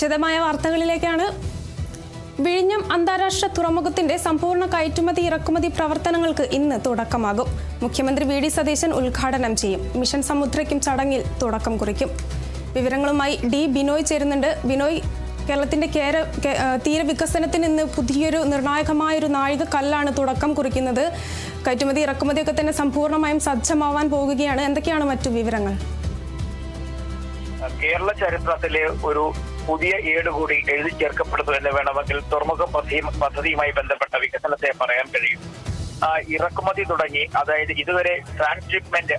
വിശദമായ വാർത്തകളിലേക്കാണ്. വിഴിഞ്ഞം അന്താരാഷ്ട്ര തുറമുഖത്തിന്റെ സമ്പൂർണ്ണ കയറ്റുമതി ഇറക്കുമതി പ്രവർത്തനങ്ങൾക്ക് ഇന്ന് തുടക്കമാകും. മുഖ്യമന്ത്രി വി ഡി സതീശൻ ഉദ്ഘാടനം ചെയ്യും. മിഷൻ സമുദ്രയ്ക്കും ചടങ്ങിൽ തുടക്കം കുറിക്കും. വിവരങ്ങളുമായി ഡി ബിനോയ് ചേരുന്നുണ്ട്. ബിനോയ്, കേരളത്തിന്റെ തീരവികസനത്തിന് ഇന്ന് പുതിയൊരു നിർണായകമായൊരു നാഴികക്കല്ലാണ് തുടക്കം കുറിക്കുന്നത്. കയറ്റുമതി ഇറക്കുമതിയൊക്കെ തന്നെ സമ്പൂർണ്ണമായും സജ്ജമാവാൻ പോകുകയാണ്. എന്തൊക്കെയാണ് മറ്റു വിവരങ്ങൾ? കേരള ചരിത്രത്തിലെ ഒരു പുതിയ ഏട് കൂടി എഴുതി ചേർക്കപ്പെടുന്നു എന്ന് വേണമെങ്കിൽ തുറമുഖ പദ്ധതിയുമായി ബന്ധപ്പെട്ട വികസനത്തെ പറയാൻ കഴിയും. ഇറക്കുമതി തുടങ്ങി, അതായത് ഇതുവരെ ട്രാൻസ്ഷിപ്മെന്റ്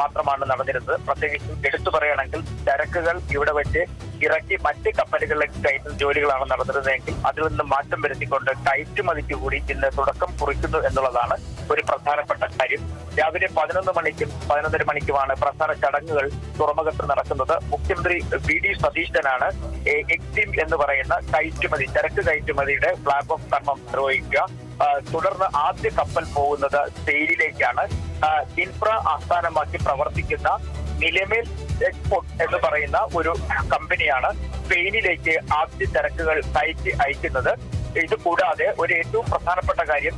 മാത്രമാണ് നടന്നിരുന്നത്. പ്രത്യേകിച്ചും എടുത്തു പറയുകയാണെങ്കിൽ ചരക്കുകൾ ഇവിടെ വെച്ച് ഇറക്കി മറ്റ് കപ്പലുകളിലേക്ക് കയറ്റുന്ന ജോലികളാണ് നടന്നിരുന്നതെങ്കിൽ അതിൽ നിന്ന് മാറ്റം വരുത്തിക്കൊണ്ട് കയറ്റുമതിക്ക് കൂടി ഇന്ന് തുടക്കം കുറിക്കുന്നു എന്നുള്ളതാണ് ഒരു പ്രധാനപ്പെട്ട കാര്യം. രാവിലെ 11 മണിക്കും 11:30 മണിക്കുമാണ് പ്രധാന ചടങ്ങുകൾ തുറമുഖത്ത് നടക്കുന്നത്. മുഖ്യമന്ത്രി വി ഡി സതീശനാണ് എക്സിം എന്ന് പറയുന്ന ചരക്ക് കയറ്റുമതിയുടെ ഫ്ലാഗ് ഓഫ് കർമ്മം നിർവഹിക്കുക. തുടർന്ന് ആദ്യ കപ്പൽ പോകുന്നത് സെയിലിലേക്കാണ്. ഇൻഫ്ര ആസ്ഥാനമാക്കി പ്രവർത്തിക്കുന്ന നിലമേൽ എക്സ്പോർട്ട് എന്ന് പറയുന്ന ഒരു കമ്പനിയാണ് സ്പെയിനിലേക്ക് ആദ്യ ചരക്കുകൾ കയറ്റി അയക്കുന്നത്. ഇത് കൂടാതെ ഒരു ഏറ്റവും പ്രധാനപ്പെട്ട കാര്യം,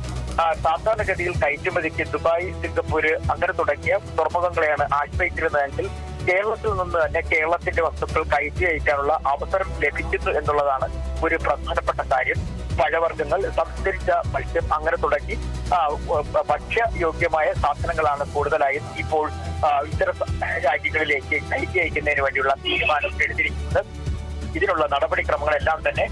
സാധാരണഗതിയിൽ കയറ്റുമതിക്ക് ദുബായ്, സിംഗപ്പൂര് അങ്ങനെ തുടങ്ങിയ തുറമുഖങ്ങളെയാണ് ആശ്രയിച്ചിരുന്നതെങ്കിൽ കേരളത്തിൽ നിന്ന് തന്നെ കേരളത്തിന്റെ വസ്തുക്കൾ കയറ്റി അയക്കാനുള്ള അവസരം ലഭിക്കുന്നു എന്നുള്ളതാണ് ഒരു പ്രധാനപ്പെട്ട കാര്യം. പഴവർഗ്ഗങ്ങൾ, സംസ്കരിച്ച മത്സ്യം അങ്ങനെ തുടങ്ങി ഭക്ഷ്യയോഗ്യമായ സാധനങ്ങളാണ് കൂടുതലായും ഇപ്പോൾ ഇത്തരം രാജ്യങ്ങളിലേക്ക് കയറ്റി അയക്കുന്നതിന് വേണ്ടിയുള്ള തീരുമാനം എടുത്തിരിക്കുന്നത്. ഇതിനുള്ള നടപടിക്രമങ്ങളെല്ലാം തന്നെ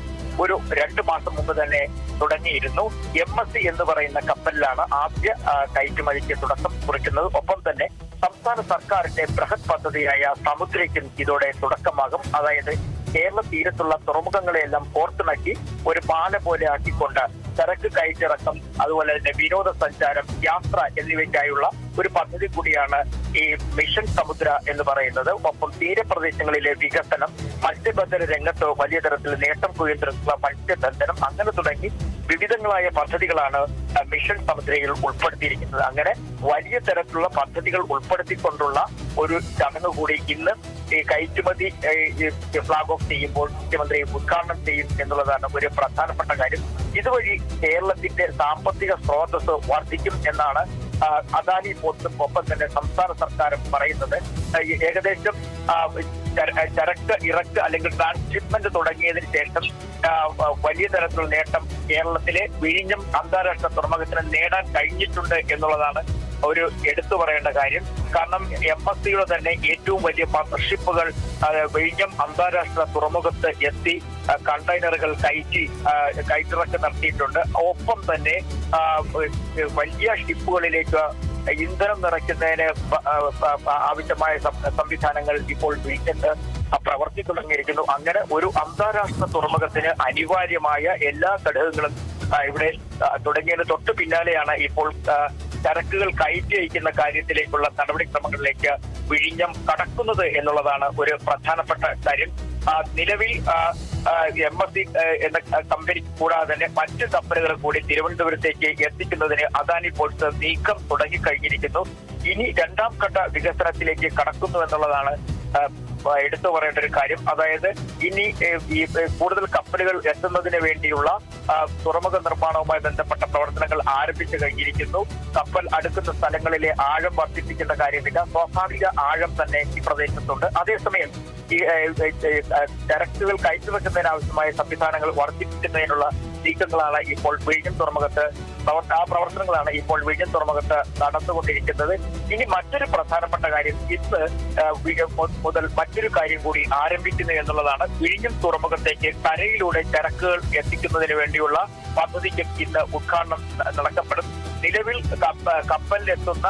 ഒരു 2 മാസം മുമ്പ് തന്നെ തുടങ്ങിയിരുന്നു. MSC എന്ന് പറയുന്ന കപ്പലിലാണ് ആദ്യ കയറ്റുമതിക്ക് തുടക്കം കുറിക്കുന്നത്. ഒപ്പം തന്നെ സംസ്ഥാന സർക്കാരിന്റെ ബൃഹത് പദ്ധതിയായ സമുദ്രയ്ക്കും ഇതോടെ തുടക്കമാകും. അതായത് കേരള തീരത്തുള്ള തുറമുഖങ്ങളെയെല്ലാം കോർത്തിണക്കി ഒരു പാല പോലെ ആക്കിക്കൊണ്ട് ചരക്ക് കയറ്റിറക്കം, അതുപോലെ തന്നെ വിനോദസഞ്ചാരം, യാത്ര എന്നിവയ്ക്കായുള്ള ഒരു പദ്ധതി കൂടിയാണ് ഈ മിഷൻ സമുദ്ര എന്ന് പറയുന്നത്. ഒപ്പം തീരപ്രദേശങ്ങളിലെ വികസനം, മത്സ്യബന്ധന രംഗത്ത് വലിയ തരത്തിൽ നേട്ടം കുറിച്ചിട്ടുള്ള മത്സ്യബന്ധനം അങ്ങനെ തുടങ്ങി വിവിധങ്ങളായ പദ്ധതികളാണ് മിഷൻ സമുദ്രയിൽ ഉൾപ്പെടുത്തിയിരിക്കുന്നത്. അങ്ങനെ വലിയ തരത്തിലുള്ള പദ്ധതികൾ ഉൾപ്പെടുത്തിക്കൊണ്ടുള്ള ഒരു ചടങ്ങ് കൂടി ഇന്ന് ഈ കയറ്റുമതി ഫ്ലാഗ് ഓഫ് ചെയ്യുമ്പോൾ മുഖ്യമന്ത്രി ഉദ്ഘാടനം ചെയ്യും എന്നുള്ളതാണ് ഒരു പ്രധാനപ്പെട്ട കാര്യം. ഇതുവഴി കേരളത്തിന്റെ സാമ്പത്തിക സ്രോതസ് വർദ്ധിക്കും എന്നാണ് അദാനി പോർട്ടും ഒപ്പം തന്നെ സംസ്ഥാന സർക്കാരും പറയുന്നത്. ഏകദേശം ചരക്ക് ഇറക്ക് അല്ലെങ്കിൽ ട്രാൻസ്ഷിപ്മെന്റ് തുടങ്ങിയതിന് ശേഷം വലിയ തരത്തിലുള്ള നേട്ടം കേരളത്തിലെ വിഴിഞ്ഞം അന്താരാഷ്ട്ര തുറമുഖത്തിന് നേടാൻ കഴിഞ്ഞിട്ടുണ്ട് എന്നുള്ളതാണ് ഒരു എടുത്തു പറയേണ്ട കാര്യം. കാരണം MSCയുടെ തന്നെ ഏറ്റവും വലിയ പാർട്ണർഷിപ്പുകൾ വിഴിഞ്ഞം അന്താരാഷ്ട്ര തുറമുഖത്ത് എത്തി കണ്ടെയ്നറുകൾ കയറ്റിറക്ക് നടത്തിയിട്ടുണ്ട്. ഒപ്പം തന്നെ വലിയ ഷിപ്പുകളിലേക്ക് ഇന്ധനം നിറയ്ക്കുന്നതിന് ആവശ്യമായ സംവിധാനങ്ങൾ ഇപ്പോൾ വിഴിഞ്ഞത്ത് പ്രവർത്തി തുടങ്ങിയിരിക്കുന്നു. അങ്ങനെ ഒരു അന്താരാഷ്ട്ര തുറമുഖത്തിന് അനിവാര്യമായ എല്ലാ ഘടകങ്ങളും ഇവിടെ തുടങ്ങിയതിന് തൊട്ട് പിന്നാലെയാണ് ഇപ്പോൾ ചരക്കുകൾ കയറ്റി അയക്കുന്ന കാര്യത്തിലേക്കുള്ള നടപടിക്രമങ്ങളിലേക്ക് വിഴിഞ്ഞം കടക്കുന്നത് എന്നുള്ളതാണ് ഒരു പ്രധാനപ്പെട്ട കാര്യം. നിലവിൽ MSC എന്ന കമ്പനി കൂടാതെ തന്നെ മറ്റ് കപ്പലുകൾ കൂടി തിരുവനന്തപുരത്തേക്ക് എത്തിക്കുന്നതിന് അദാനി പോർട്സ് നീക്കം തുടങ്ങിക്കഴിഞ്ഞിരിക്കുന്നു. ഇനി 2ാം ഘട്ട വികസനത്തിലേക്ക് കടക്കുന്നു എന്നുള്ളതാണ് എടുത്തു പറയേണ്ട ഒരു കാര്യം. അതായത് ഇനി ഈ കൂടുതൽ കപ്പലുകൾ എത്തുന്നതിന് വേണ്ടിയുള്ള തുറമുഖ നിർമ്മാണവുമായി ബന്ധപ്പെട്ട പ്രവർത്തനങ്ങൾ ആരംഭിച്ചു കഴിഞ്ഞിരിക്കുന്നു. കപ്പൽ അടുക്കുന്ന സ്ഥലങ്ങളിലെ ആഴം വർദ്ധിപ്പിക്കേണ്ട കാര്യമില്ല, സ്വാഭാവിക ആഴം തന്നെ ഈ പ്രദേശത്തുണ്ട്. അതേസമയം ഈ ചരക്കുകൾ കയറ്റിവെക്കുന്നതിനാവശ്യമായ സംവിധാനങ്ങൾ വർദ്ധിപ്പിക്കുന്നതിനുള്ള നീക്കങ്ങളാണ് ഇപ്പോൾ വിഴിഞ്ഞം തുറമുഖത്ത് പ്രവർത്തനങ്ങളാണ് ഇപ്പോൾ വിഴിഞ്ഞം തുറമുഖത്ത് നടന്നുകൊണ്ടിരിക്കുന്നത്. ഇനി മറ്റൊരു പ്രധാനപ്പെട്ട കാര്യം, ഇന്ന് മുതൽ മറ്റൊരു കാര്യം കൂടി ആരംഭിക്കുന്നു എന്നുള്ളതാണ്. വിഴിഞ്ഞം തുറമുഖത്തേക്ക് കരയിലൂടെ ചരക്കുകൾ എത്തിക്കുന്നതിന് വേണ്ടിയുള്ള പദ്ധതിക്ക് ഇന്ന് ഉദ്ഘാടനം നടക്കപ്പെടും. നിലവിൽ കപ്പലിലെത്തുന്ന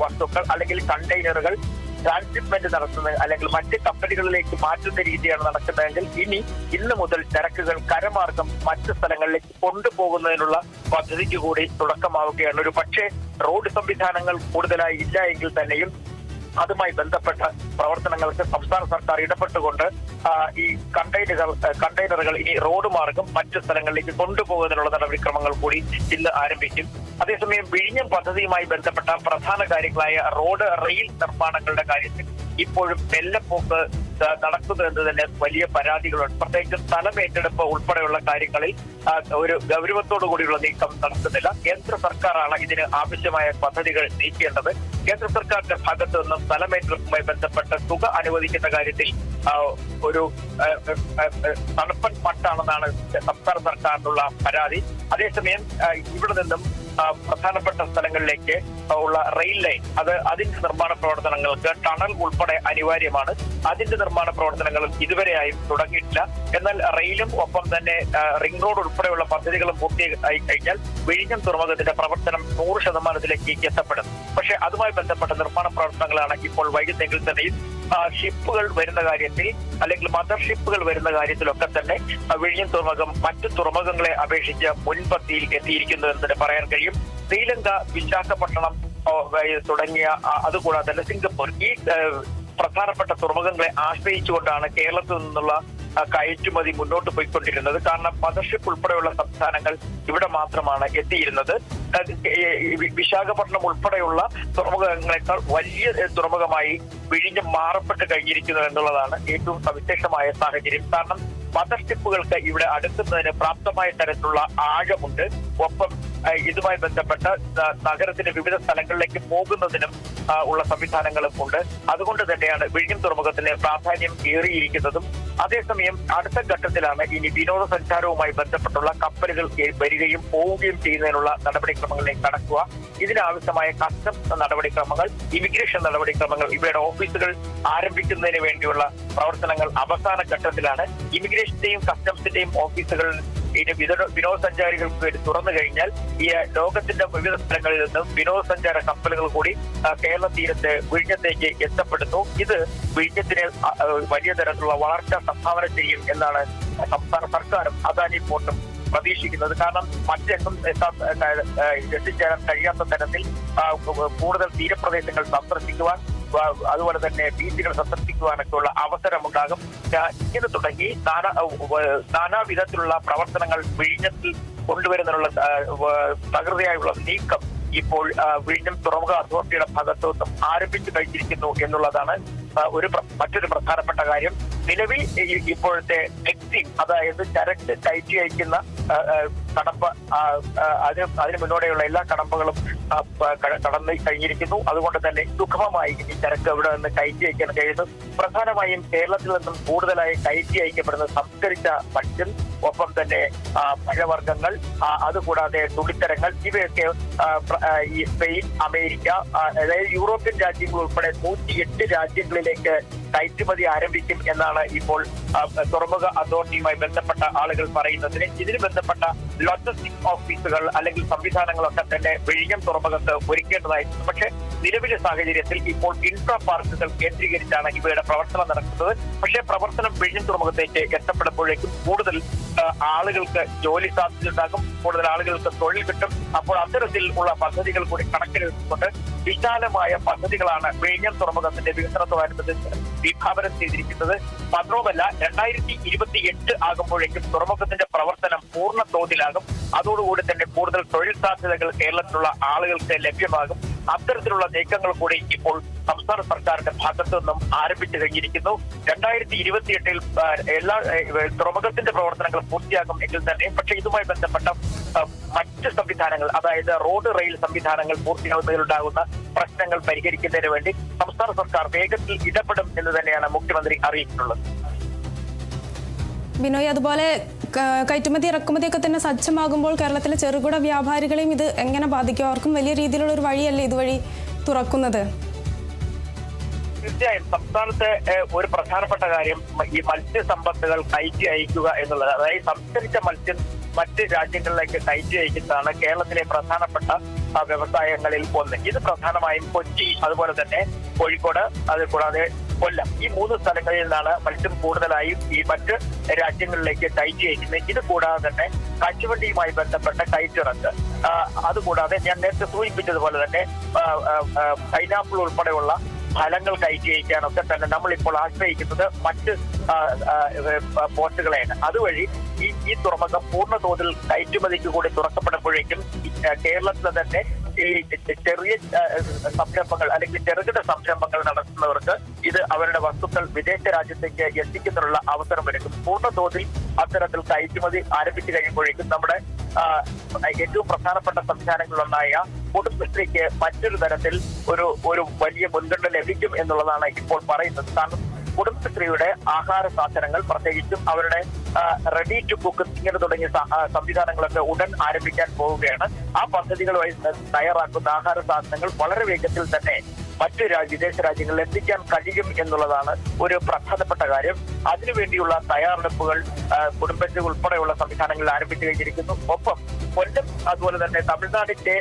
വസ്തുക്കൾ അല്ലെങ്കിൽ കണ്ടെയ്നറുകൾ ട്രാൻസ്ഷിപ്മെന്റ് നടത്തുന്നത് അല്ലെങ്കിൽ മറ്റ് കപ്പലുകളിലേക്ക് മാറ്റുന്ന രീതിയാണ് നടക്കുന്നതെങ്കിൽ ഇന്ന് മുതൽ ചരക്കുകൾ കരമാർഗം മറ്റ് സ്ഥലങ്ങളിലേക്ക് കൊണ്ടുപോകുന്നതിനുള്ള പദ്ധതിക്ക് കൂടി തുടക്കമാവുകയാണ്. ഒരു പക്ഷേ റോഡ് സംവിധാനങ്ങൾ കൂടുതലായി ഇല്ല എങ്കിൽ തന്നെയും അതുമായി ബന്ധപ്പെട്ട പ്രവർത്തനങ്ങൾക്ക് സംസ്ഥാന സർക്കാർ ഇടപെട്ടുകൊണ്ട് ഈ കണ്ടെയ്നറുകൾ ഇനി റോഡ് മാർഗം മറ്റു സ്ഥലങ്ങളിലേക്ക് കൊണ്ടുപോകുന്നതിനുള്ള നടപടിക്രമങ്ങൾ കൂടി ഇന്ന് ആരംഭിക്കും. അതേസമയം വിഴിഞ്ഞം പദ്ധതിയുമായി ബന്ധപ്പെട്ട പ്രധാന കാര്യങ്ങളായ റോഡ്, റെയിൽ നിർമ്മാണങ്ങളുടെ കാര്യത്തിൽ ഇപ്പോഴും മെല്ലെപ്പോക്ക് നടക്കുന്നതെന്ന് തന്നെ വലിയ പരാതികളുണ്ട്. പ്രത്യേകിച്ച് സ്ഥലം ഏറ്റെടുപ്പ് ഉൾപ്പെടെയുള്ള കാര്യങ്ങളിൽ ഒരു ഗൗരവത്തോടു കൂടിയുള്ള നീക്കം നടത്തുന്നില്ല. കേന്ദ്ര സർക്കാരാണ് ഇതിന് ആവശ്യമായ പദ്ധതികൾ നീക്കേണ്ടത്. കേന്ദ്ര സർക്കാരിന്റെ ഭാഗത്തു നിന്നും സ്ഥലമേറ്റെടുപ്പുമായി ബന്ധപ്പെട്ട തുക അനുവദിക്കുന്ന കാര്യത്തിൽ ഒരു തണുപ്പൻ മട്ടാണെന്നാണ് സംസ്ഥാന സർക്കാരിനുള്ള പരാതി. അതേസമയം ഇവിടെ നിന്നും പ്രധാനപ്പെട്ട സ്ഥലങ്ങളിലേക്ക് ഉള്ള റെയിൽ ലൈൻ അതിന്റെ നിർമ്മാണ പ്രവർത്തനങ്ങൾക്ക് ടണൽ ഉൾപ്പെടെ അനിവാര്യമാണ്. അതിന്റെ നിർമ്മാണ പ്രവർത്തനങ്ങളും ഇതുവരെയായും തുടങ്ങിയിട്ടില്ല. എന്നാൽ റെയിലും ഒപ്പം തന്നെ റിംഗ് റോഡ് ഉൾപ്പെടെയുള്ള പദ്ധതികളും പൂർത്തിയായി കഴിഞ്ഞാൽ വിഴിഞ്ഞം തുറമുഖത്തിന്റെ പ്രവർത്തനം 100% എത്തപ്പെടും. പക്ഷെ അതുമായി ബന്ധപ്പെട്ട നിർമ്മാണ പ്രവർത്തനങ്ങളാണ് ഇപ്പോൾ വൈകുന്നെങ്കിൽ തന്നെയും ഷിപ്പുകൾ വരുന്ന കാര്യത്തിൽ അല്ലെങ്കിൽ മദർ ഷിപ്പുകൾ വരുന്ന കാര്യത്തിലൊക്കെ തന്നെ വിഴിഞ്ഞം തുറമുഖം മറ്റു തുറമുഖങ്ങളെ അപേക്ഷിച്ച് മുൻപന്തിയിൽ എത്തിയിരിക്കുന്നു എന്ന് തന്നെ പറയാൻ കഴിയും. ശ്രീലങ്ക, വിശാഖപട്ടണം തുടങ്ങിയ അതുകൂടാതെ തന്നെ സിംഗപ്പൂർ ഈ പ്രധാനപ്പെട്ട തുറമുഖങ്ങളെ ആശ്രയിച്ചുകൊണ്ടാണ് കേരളത്തിൽ നിന്നുള്ള കയറ്റുമതി മുന്നോട്ട് പോയിക്കൊണ്ടിരുന്നത്. കാരണം മദർഷിപ്പ് ഉൾപ്പെടെയുള്ള സംസ്ഥാനങ്ങൾ ഇവിടെ മാത്രമാണ് എത്തിയിരുന്നത്. വിശാഖപട്ടണം ഉൾപ്പെടെയുള്ള തുറമുഖങ്ങളെക്കാൾ വലിയ തുറമുഖമായി വിഴിഞ്ഞം മാറപ്പെട്ട് കഴിഞ്ഞിരിക്കുന്നു എന്നുള്ളതാണ് ഏറ്റവും സവിശേഷമായ സാഹചര്യം. കാരണം മദർഷിപ്പുകൾക്ക് ഇവിടെ അടുക്കുന്നതിന് പ്രാപ്തമായ തരത്തിലുള്ള ആഴമുണ്ട്. ഒപ്പം ഇതുമായി ബന്ധപ്പെട്ട നഗരത്തിന്റെ വിവിധ സ്ഥലങ്ങളിലേക്ക് പോകുന്നതിനും ഉള്ള സംവിധാനങ്ങളും ഉണ്ട്. അതുകൊണ്ട് തന്നെയാണ് വിഴിഞ്ഞം തുറമുഖത്തിന് പ്രാധാന്യം ഏറിയിരിക്കുന്നതും. അതേസമയം അടുത്ത ഘട്ടത്തിലാണ് ഇനി വിനോദസഞ്ചാരവുമായി ബന്ധപ്പെട്ടുള്ള കപ്പലുകൾ വരികയും പോവുകയും ചെയ്യുന്നതിനുള്ള നടപടിക്രമങ്ങളിലേക്ക് കടക്കുക. ഇതിനാവശ്യമായ കസ്റ്റംസ് നടപടിക്രമങ്ങൾ, ഇമിഗ്രേഷൻ നടപടിക്രമങ്ങൾ, ഇവയുടെ ഓഫീസുകൾ ആരംഭിക്കുന്നതിന് വേണ്ടിയുള്ള പ്രവർത്തനങ്ങൾ അവസാന ഘട്ടത്തിലാണ്. ഇമിഗ്രേഷന്റെയും കസ്റ്റംസിന്റെയും ഓഫീസുകൾ വിനോദസഞ്ചാരികൾക്ക് വേണ്ടി തുറന്നു കഴിഞ്ഞാൽ ഈ ലോകത്തിന്റെ വിവിധ സ്ഥലങ്ങളിൽ നിന്നും വിനോദസഞ്ചാര കപ്പലുകൾ കൂടി കേരള തീരത്ത് വിഴിഞ്ഞത്തേക്ക് എത്തപ്പെടുന്നു. ഇത് വിഴിഞ്ഞത്തിന് വലിയ തരത്തിലുള്ള വളർച്ച സംഭാവന ചെയ്യും എന്നാണ് സംസ്ഥാന സർക്കാരും അദാനി പോർട്ടും പ്രതീക്ഷിക്കുന്നത്. കാരണം മറ്റെങ്ങും എത്തിച്ചേരാൻ കഴിയാത്ത തരത്തിൽ കൂടുതൽ തീരപ്രദേശങ്ങൾ സന്ദർശിക്കുവാൻ, അതുപോലെ തന്നെ ബീച്ചുകൾ സന്ദർശിക്കുവാനൊക്കെ ഉള്ള അവസരമുണ്ടാകും. ഇങ്ങനെ തുടങ്ങി നാനാവിധത്തിലുള്ള പ്രവർത്തനങ്ങൾ വിഴിഞ്ഞത്തിൽ കൊണ്ടുവരുന്നതിനുള്ള തകൃതിയായുള്ള നീക്കം ഇപ്പോൾ വിഴിഞ്ഞം തുറമുഖ അതോറിറ്റിയുടെ ഭാഗത്തു നിന്നും ആരംഭിച്ചു കഴിഞ്ഞിരിക്കുന്നു എന്നുള്ളതാണ് മറ്റൊരു പ്രധാനപ്പെട്ട കാര്യം. നിലവിൽ ഇപ്പോഴത്തെ എക്സിം, അതായത് ചരക്ക് കയറ്റി അയക്കുന്ന കടമ്പ, അതിന് മുന്നോടെയുള്ള എല്ലാ കടമ്പകളും കടന്നു കഴിഞ്ഞിരിക്കുന്നു. അതുകൊണ്ട് തന്നെ സുഗമമായി ഈ ചരക്ക് ഇവിടെ നിന്ന് കയറ്റി അയക്കാൻ കഴിയുന്നു. പ്രധാനമായും കേരളത്തിൽ നിന്നും കൂടുതലായി കയറ്റി അയക്കപ്പെടുന്ന സംസ്കരിച്ച മത്സ്യം, ഒപ്പം തന്നെ പഴവർഗ്ഗങ്ങൾ, അതുകൂടാതെ തുണിത്തരങ്ങൾ, ഇവയൊക്കെ ഈ സ്പെയിൻ, അമേരിക്ക, അതായത് യൂറോപ്യൻ രാജ്യങ്ങൾ ഉൾപ്പെടെ 108 രാജ്യങ്ങളിലേക്ക് കയറ്റുമതി ആരംഭിക്കും എന്നാണ് ഇപ്പോൾ തുറമുഖ അതോറിറ്റിയുമായി ബന്ധപ്പെട്ട ആളുകൾ പറയുന്നതിന്. ഇതിന് ബന്ധപ്പെട്ട ലോജിസ്റ്റിക് ഓഫീസുകൾ അല്ലെങ്കിൽ സംവിധാനങ്ങളൊക്കെ തന്നെ വിഴിഞ്ഞം തുറമുഖത്ത് ഒരുക്കേണ്ടതായിട്ടുണ്ട്. പക്ഷേ നിലവിലെ സാഹചര്യത്തിൽ ഇപ്പോൾ ഇൻഫ്രാ പാർക്കുകൾ കേന്ദ്രീകരിച്ചാണ് ഇവയുടെ പ്രവർത്തനം നടക്കുന്നത്. പക്ഷേ പ്രവർത്തനം വിഴിഞ്ഞം തുറമുഖത്തേക്ക് എത്തപ്പെടുമ്പോഴേക്കും കൂടുതൽ ആളുകൾക്ക് ജോലി സാധ്യതയുണ്ടാകും, കൂടുതൽ ആളുകൾക്ക് തൊഴിൽ കിട്ടും. അപ്പോൾ അത്തരത്തിൽ ഉള്ള പദ്ധതികൾ കൂടി കണക്കിലെടുത്തുകൊണ്ട് വിശാലമായ പദ്ധതികളാണ് വിഴിഞ്ഞം തുറമുഖത്തിന്റെ വികസനത്തോടനുബന്ധിച്ച് വിഭാവനം ചെയ്തിരിക്കുന്നത്. മാത്രവുമല്ല 2028 ആകുമ്പോഴേക്കും തുറമുഖത്തിന്റെ പ്രവർത്തനം പൂർണ്ണ തോതിലാകും. അതോടുകൂടി തന്നെ കൂടുതൽ തൊഴിൽ സാധ്യതകൾ കേരളത്തിലുള്ള ആളുകൾക്ക് ലഭ്യമാകും. അത്തരത്തിലുള്ള നീക്കങ്ങൾ കൂടി ഇപ്പോൾ സംസ്ഥാന സർക്കാരിന്റെ ഭാഗത്തു നിന്നും ആരംഭിച്ചു കഴിഞ്ഞിരിക്കുന്നു. 2028 എല്ലാ തുറമുഖത്തിന്റെ പ്രവർത്തനങ്ങൾ പൂർത്തിയാകും എങ്കിൽ തന്നെ, പക്ഷെ ഇതുമായി ബന്ധപ്പെട്ട മറ്റ് സംവിധാനങ്ങൾ, അതായത് റോഡ്, റെയിൽ സംവിധാനങ്ങൾ പൂർത്തിയാകുന്നതിലുണ്ടാകുന്ന പ്രശ്നങ്ങൾ പരിഹരിക്കുന്നതിന് വേണ്ടി സംസ്ഥാന സർക്കാർ വേഗത്തിൽ ഇടപെടും എന്ന് തന്നെയാണ് മുഖ്യമന്ത്രി അറിയിച്ചിട്ടുള്ളത്. ബിനോയ്, അതുപോലെ കയറ്റുമതി ഇറക്കുമതിയൊക്കെ തന്നെ സജ്ജമാകുമ്പോൾ കേരളത്തിലെ ചെറുകിട വ്യാപാരികളെയും ഇത് എങ്ങനെ ബാധിക്കും? അവർക്കും വലിയ രീതിയിലുള്ള ഒരു വഴിയല്ലേ ഇതുവഴി തുറക്കുന്നത്? തീർച്ചയായും സംസ്ഥാനത്തെ ഒരു പ്രധാനപ്പെട്ട കാര്യം ഈ മത്സ്യസമ്പത്തുകൾ കയറ്റി അയക്കുക എന്നുള്ളത്. അതായത് സംസ്കരിച്ച മത്സ്യം മറ്റ് രാജ്യങ്ങളിലേക്ക് കയറ്റി അയക്കുന്നതാണ് കേരളത്തിലെ പ്രധാനപ്പെട്ട വ്യവസായങ്ങളിൽ ഒന്ന്. ഇത് പ്രധാനമായും കൊച്ചി, അതുപോലെ തന്നെ കോഴിക്കോട്, അതുകൂടാതെ കൊല്ലം, ഈ 3 സ്ഥലങ്ങളിൽ നിന്നാണ് മത്സ്യം കൂടുതലായും ഈ മറ്റ് രാജ്യങ്ങളിലേക്ക് കയറ്റി അയക്കുന്നത്. ഇത് കൂടാതെ തന്നെ കശുവണ്ടിയുമായി ബന്ധപ്പെട്ട കയറ്റിറക്ക്, അതുകൂടാതെ ഞാൻ നേരത്തെ സൂചിപ്പിച്ചതുപോലെ തന്നെ പൈനാപ്പിൾ ഉൾപ്പെടെയുള്ള ഫലങ്ങൾ കയറ്റി അയക്കാനൊക്കെ തന്നെ നമ്മളിപ്പോൾ ആശ്രയിക്കുന്നത് മറ്റ് പോർട്ടുകളെയാണ്. അതുവഴി ഈ തുറമുഖം പൂർണ്ണ തോതിൽ കയറ്റുമതിക്ക് കൂടി തുറക്കപ്പെടുമ്പോഴേക്കും കേരളത്തിലെ തന്നെ ഈ ചെറിയ സംരംഭങ്ങൾ അല്ലെങ്കിൽ ചെറുകിട സംരംഭങ്ങൾ നടത്തുന്നവർക്ക് ഇത് അവരുടെ വസ്തുക്കൾ വിദേശ രാജ്യത്തേക്ക് എത്തിക്കുന്നതിനുള്ള അവസരം ഒരുക്കും. പൂർണ്ണതോതിൽ അത്തരത്തിൽ കയറ്റുമതി ആരംഭിച്ചു കഴിയുമ്പോഴേക്കും നമ്മുടെ ഏറ്റവും പ്രധാനപ്പെട്ട സംസ്ഥാനങ്ങളിലൊന്നായ കുടുംബശ്രീക്ക് മറ്റൊരു തരത്തിൽ ഒരു വലിയ മുൻഗണന ലഭിക്കും എന്നുള്ളതാണ് ഇപ്പോൾ പറയുന്നത്. കാരണം കുടുംബശ്രീയുടെ ആഹാര സാധനങ്ങൾ, പ്രത്യേകിച്ചും അവരുടെ റെഡി ടു കുക്ക് ഇങ്ങനെ തുടങ്ങിയ സംവിധാനങ്ങളൊക്കെ ഉടൻ ആരംഭിക്കാൻ പോവുകയാണ്. ആ പദ്ധതികളുമായി തയ്യാറാക്കുന്ന ആഹാര സാധനങ്ങൾ വളരെ വേഗത്തിൽ തന്നെ മറ്റു വിദേശ രാജ്യങ്ങളിൽ എത്തിക്കാൻ കഴിയും എന്നുള്ളതാണ് ഒരു പ്രധാനപ്പെട്ട കാര്യം. അതിനുവേണ്ടിയുള്ള തയ്യാറെടുപ്പുകൾ കുടുംബശ്രീ ഉൾപ്പെടെയുള്ള സംവിധാനങ്ങളിൽ ആരംഭിച്ചു കഴിഞ്ഞിരിക്കുന്നു. ഒപ്പം കൊല്ലം, അതുപോലെ തന്നെ തമിഴ്നാടിന്റെ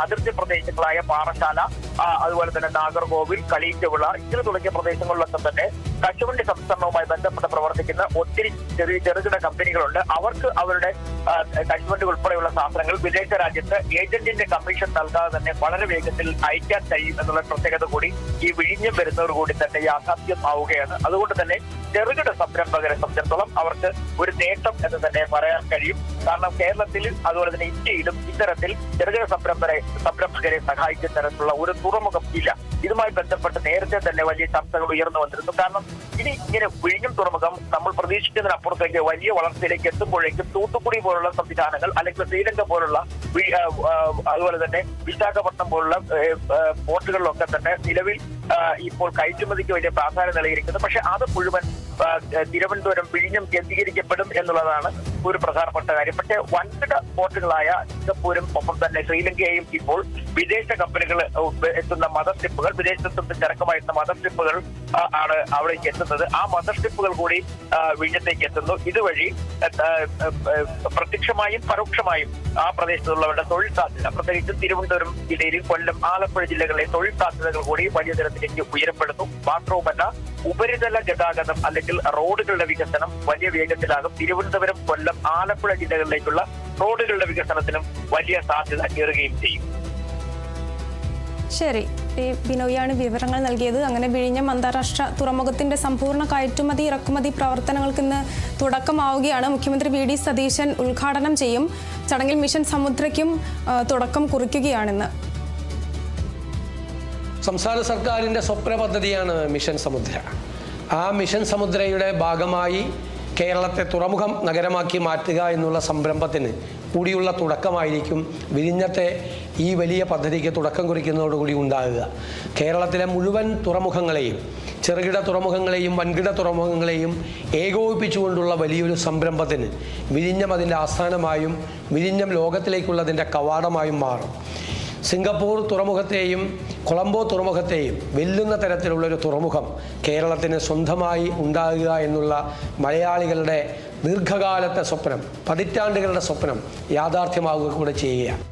അതിർത്തി പ്രദേശങ്ങളായ പാറശാല, അതുപോലെ തന്നെ നാഗർകോവിൽ, കളീച്ചവിള ഇങ്ങനെ തുടങ്ങിയ പ്രദേശങ്ങളിലൊക്കെ തന്നെ കശുവണ്ടി സംസ്കരണവുമായി ബന്ധപ്പെട്ട് പ്രവർത്തിക്കുന്ന ഒത്തിരി ചെറുകിട കമ്പനികളുണ്ട്. അവർക്ക് അവരുടെ കശുവണ്ടി ഉൾപ്പെടെയുള്ള സാധനങ്ങൾ വിദേശ രാജ്യത്ത് ഏജന്റിന്റെ കമ്മീഷൻ നൽകാതെ തന്നെ വളരെ വേഗത്തിൽ അയക്കാൻ കഴിയും എന്നുള്ള പ്രത്യേകത കൂടി ഈ വിഴിഞ്ഞം വരുന്നവർ കൂടി തന്നെ യാഥാർത്ഥ്യമാവുകയാണ്. അതുകൊണ്ട് തന്നെ ചെറുകിട സംരംഭകരെ സംബന്ധിച്ചിടത്തോളം അവർക്ക് ഒരു നേട്ടം എന്ന് തന്നെ പറയാൻ കഴിയും. കാരണം കേരളത്തിൽ അതുപോലെ തന്നെ ഇന്ത്യയിലും ഇത്തരത്തിൽ ചെറുകിട സംരംഭകരെ സഹായിക്കുന്ന തരത്തിലുള്ള ഒരു തുറമുഖം ഇല്ല. ഇതുമായി ബന്ധപ്പെട്ട് നേരത്തെ തന്നെ വലിയ ചർച്ചകൾ ഉയർന്നു വന്നിരുന്നു. കാരണം ഇനി ഇങ്ങനെ വിഴിഞ്ഞം തുറമുഖം നമ്മൾ പ്രതീക്ഷിക്കുന്നതിനപ്പുറത്തേക്ക് വലിയ വളർച്ചയിലേക്ക് എത്തുമ്പോഴേക്കും തൂത്തുക്കുടി പോലുള്ള സംവിധാനങ്ങൾ, അല്ലെങ്കിൽ ശ്രീലങ്ക പോലുള്ള, അതുപോലെ തന്നെ വിശാഖപട്ടണം പോലുള്ള പോർട്ടുകളിലൊക്കെ തന്നെ നിലവിൽ ഇപ്പോൾ കയറ്റുമതിക്ക് വലിയ പ്രാധാന്യം നൽകിയിരിക്കുന്നു. പക്ഷെ അത് മുഴുവൻ തിരുവനന്തപുരം വിഴിഞ്ഞം കേന്ദ്രീകരിക്കപ്പെടും എന്നുള്ളതാണ് ഒരു പ്രധാനപ്പെട്ട കാര്യം. പക്ഷേ വൻകിട പോർട്ടുകളായ സിംഗപ്പൂരും ഒപ്പം തന്നെ ശ്രീലങ്കയെയും ഇപ്പോൾ വിദേശ കമ്പനികൾ എത്തുന്ന മദർ ഷിപ്പുകൾ, വിദേശത്ത് ചരക്കുമായിരുന്ന മദർ ഷിപ്പുകൾ ആണ് അവിടേക്ക് എത്തുന്നത്. ആ മദർ ഷിപ്പുകൾ കൂടി വിഴിഞ്ഞത്തേക്ക് എത്തുന്നു. ഇതുവഴി പ്രത്യക്ഷമായും പരോക്ഷമായും ആ പ്രദേശത്തുള്ളവരുടെ തൊഴിൽ സാധ്യത, പ്രത്യേകിച്ച് തിരുവനന്തപുരം ജില്ലയിലും കൊല്ലം, ആലപ്പുഴ ജില്ലകളിലെ തൊഴിൽ സാധ്യതകൾ കൂടി വലിയ തരത്തിലേക്ക് ഉയരപ്പെടുന്നു. മാത്രവുമല്ല, ഉപരിതല ഗതാഗതം അല്ലെങ്കിൽ റോഡുകളുടെ വികസനം വലിയ വേഗത്തിലാകും. തിരുവനന്തപുരം, കൊല്ലം, ആലപ്പുഴ ജില്ലകളിലേക്കുള്ള റോഡുകളുടെ വികസനത്തിനും വലിയ സാധ്യത ഏറുകയും ചെയ്യും. ശരി, ബിനോയാണ് വിവരങ്ങൾ നൽകിയത്. അങ്ങനെ വിഴിഞ്ഞം അന്താരാഷ്ട്ര തുറമുഖത്തിന്റെ സമ്പൂർണ്ണ കയറ്റുമതി ഇറക്കുമതി പ്രവർത്തനങ്ങൾക്ക് ഇന്ന് തുടക്കമാവുകയാണ്. മുഖ്യമന്ത്രി വി.ഡി. സതീശൻ ഉദ്ഘാടനം ചെയ്യും. ചടങ്ങിൽ മിഷൻ സമുദ്രയ്ക്കും തുടക്കം കുറിക്കുകയാണെന്ന്. സംസ്ഥാന സർക്കാരിൻ്റെ സ്വപ്ന പദ്ധതിയാണ് മിഷൻ സമുദ്ര. ആ മിഷൻ സമുദ്രയുടെ ഭാഗമായി കേരളത്തെ തുറമുഖം നഗരമാക്കി മാറ്റുക എന്നുള്ള സംരംഭത്തിന് കൂടിയുള്ള തുടക്കമായിരിക്കും വിഴിഞ്ഞത്തെ ഈ വലിയ പദ്ധതിക്ക് തുടക്കം കുറിക്കുന്നതോടുകൂടി ഉണ്ടാകുക. കേരളത്തിലെ മുഴുവൻ തുറമുഖങ്ങളെയും, ചെറുകിട തുറമുഖങ്ങളെയും വൻകിട തുറമുഖങ്ങളെയും ഏകോപിപ്പിച്ചുകൊണ്ടുള്ള വലിയൊരു സംരംഭത്തിന് വിഴിഞ്ഞം അതിൻ്റെ ആസ്ഥാനമായും വിഴിഞ്ഞം ലോകത്തിലേക്കുള്ളതിൻ്റെ കവാടമായും മാറും. സിംഗപ്പൂർ തുറമുഖത്തെയും കൊളംബോ തുറമുഖത്തെയും വെല്ലുന്ന തരത്തിലുള്ളൊരു തുറമുഖം കേരളത്തിന് സ്വന്തമായി ഉണ്ടാകുക എന്നുള്ള മലയാളികളുടെ ദീർഘകാലത്തെ സ്വപ്നം, പതിറ്റാണ്ടുകളുടെ സ്വപ്നം യാഥാർത്ഥ്യമാവുക കൂടെ ചെയ്യുകയാണ്.